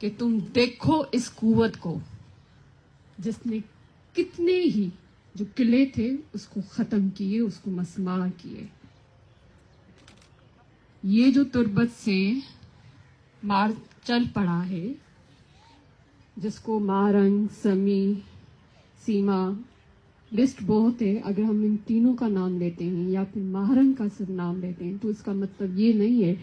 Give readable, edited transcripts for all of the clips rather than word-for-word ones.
کہ تم دیکھو اس قوت کو جس نے کتنے ہی جو قلعے تھے اس کو ختم کیے، اس کو مسمار کیے. یہ جو تربت سے مار چل پڑا ہے، جس کو مارنگ، سمی، سیما، لسٹ بہت ہے. اگر ہم ان تینوں کا نام لیتے ہیں یا پھر مہرنگ کا صرف نام لیتے ہیں تو اس کا مطلب یہ نہیں ہے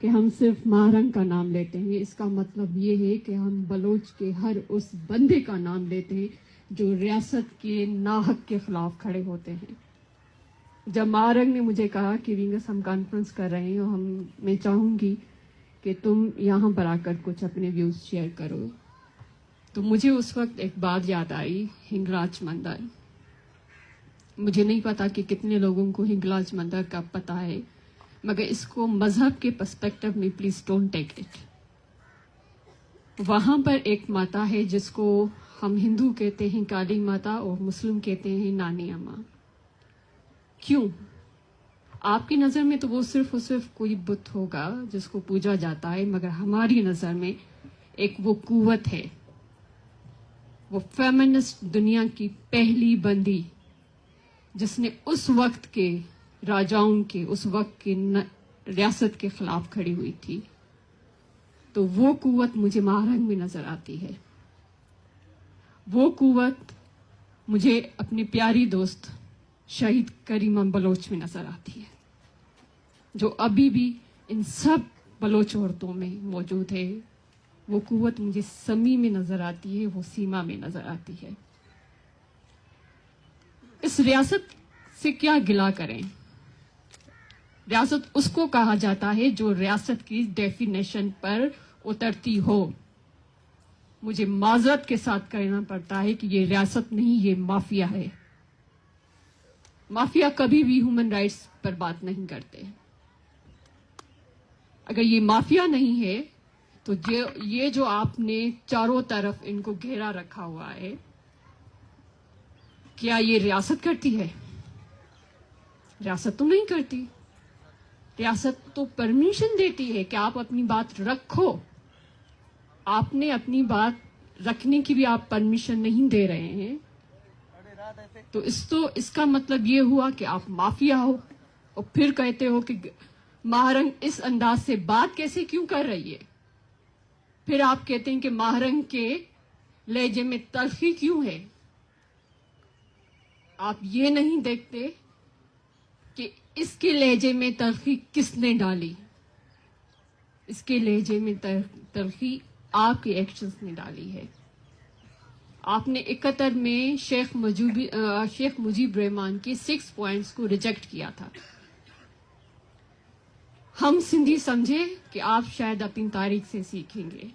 کہ ہم صرف مہرنگ کا نام لیتے ہیں. اس کا مطلب یہ ہے کہ ہم بلوچ کے ہر اس بندے کا نام لیتے ہیں جو ریاست کے ناحق کے خلاف کھڑے ہوتے ہیں. جب مہرنگ نے مجھے کہا کہ ونگس ہم کانفرنس کر رہے ہیں اور میں چاہوں گی کہ تم یہاں پر آ کر کچھ اپنے ویوز شیئر کرو، تو مجھے اس وقت ایک بات یاد آئی، ہنگلاج مندر. مجھے نہیں پتا کہ کتنے لوگوں کو ہنگلاج مندر کا پتہ ہے، مگر اس کو مذہب کے پرسپیکٹو میں پلیز ڈونٹ ٹیک اٹ. وہاں پر ایک ماتا ہے جس کو ہم ہندو کہتے ہیں کالی ماتا اور مسلم کہتے ہیں نانی اماں. کیوں؟ آپ کی نظر میں تو وہ صرف اور صرف کوئی بت ہوگا جس کو پوجا جاتا ہے، مگر ہماری نظر میں ایک وہ قوت ہے، وہ فیمنسٹ دنیا کی پہلی بندی جس نے اس وقت کے راجاؤں کے، اس وقت کے ریاست کے خلاف کھڑی ہوئی تھی. تو وہ قوت مجھے مہرنگ میں نظر آتی ہے. وہ قوت مجھے اپنی پیاری دوست شہید کریمہ بلوچ میں نظر آتی ہے، جو ابھی بھی ان سب بلوچ عورتوں میں موجود ہے. وہ قوت مجھے سمی میں نظر آتی ہے، وہ سیما میں نظر آتی ہے. اس ریاست سے کیا گلہ کریں؟ ریاست اس کو کہا جاتا ہے جو ریاست کی ڈیفینیشن پر اترتی ہو. مجھے معذرت کے ساتھ کہنا پڑتا ہے کہ یہ ریاست نہیں، یہ مافیا ہے. مافیا کبھی بھی ہیومن رائٹس پر بات نہیں کرتے. اگر یہ مافیا نہیں ہے تو یہ جو آپ نے چاروں طرف ان کو گھیرا رکھا ہوا ہے، کیا یہ ریاست کرتی ہے؟ ریاست تو نہیں کرتی. ریاست تو پرمیشن دیتی ہے کہ آپ اپنی بات رکھو. آپ نے اپنی بات رکھنے کی بھی آپ پرمیشن نہیں دے رہے ہیں. تو اس کا مطلب یہ ہوا کہ آپ مافیا ہو. اور پھر کہتے ہو کہ مہرنگ اس انداز سے بات کیسے کیوں کر رہی ہے. پھر آپ کہتے ہیں کہ مہرنگ کے لہجے میں تلخی کیوں ہے. آپ یہ نہیں دیکھتے کہ اس کے لہجے میں تلخی کس نے ڈالی. اس کے لہجے میں تلخی آپ کے ایکشنز نے ڈالی ہے. آپ نے 71 میں شیخ مجیب رحمان کے 6 پوائنٹس کو ریجیکٹ کیا تھا. ہم سندھی سمجھے کہ آپ شاید اپنی تاریخ سے سیکھیں گے.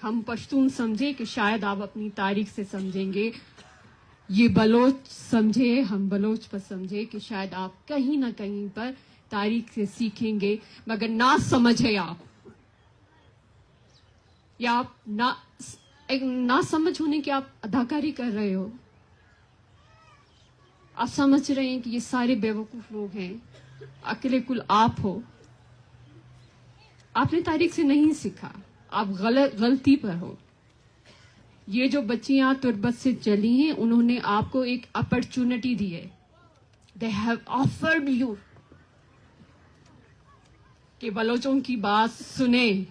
ہم پشتون سمجھے کہ شاید آپ اپنی تاریخ سے سمجھیں گے. یہ بلوچ سمجھے، ہم بلوچ پر سمجھے کہ شاید آپ کہیں نہ کہیں پر تاریخ سے سیکھیں گے. مگر نہ سمجھے آپ، یا آپ نہ سمجھ ہونے کی آپ اداکاری کر رہے ہو. آپ سمجھ رہے ہیں کہ یہ سارے بیوقوف لوگ ہیں، اکیلے کل آپ ہو. آپ نے تاریخ سے نہیں سیکھا، آپ غلطی پر ہو. یہ جو بچیاں تربت سے چلی ہیں، انہوں نے آپ کو ایک اپرچونٹی دی ہے. دے ہیو آفرڈ یو کہ بلوچوں کی بات سنیں.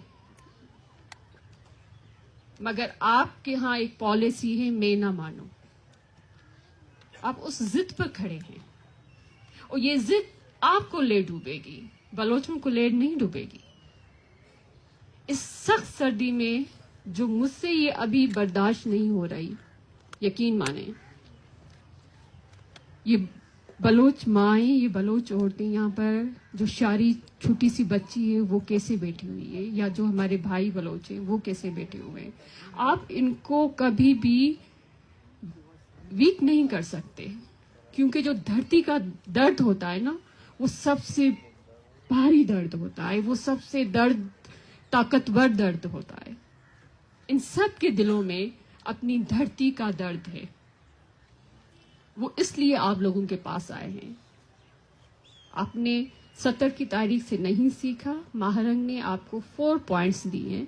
مگر آپ کے ہاں ایک پالیسی ہے، میں نہ مانو. آپ اس ضد پر کھڑے ہیں اور یہ ضد آپ کو لے ڈوبے گی، بلوچوں کو لے نہیں ڈوبے گی. اس سخت سردی میں جو مجھ سے یہ ابھی برداشت نہیں ہو رہی، یقین مانیں، یہ بلوچ مائیں، یہ بلوچ عورتیں یہاں پر، جو شاری چھوٹی سی بچی ہے وہ کیسے بیٹھی ہوئی ہے، یا جو ہمارے بھائی بلوچ ہیں وہ کیسے بیٹھے ہوئے ہیں. آپ ان کو کبھی بھی ویک نہیں کر سکتے، کیونکہ جو دھرتی کا درد ہوتا ہے نا، وہ سب سے بھاری درد ہوتا ہے، وہ سب سے طاقتور درد ہوتا ہے. ان سب کے دلوں میں اپنی دھرتی کا درد ہے. وہ اس لیے آپ لوگوں کے پاس آئے ہیں. آپ نے 70 کی تاریخ سے نہیں سیکھا. مہرنگ نے آپ کو 4 پوائنٹس دیے ہیں.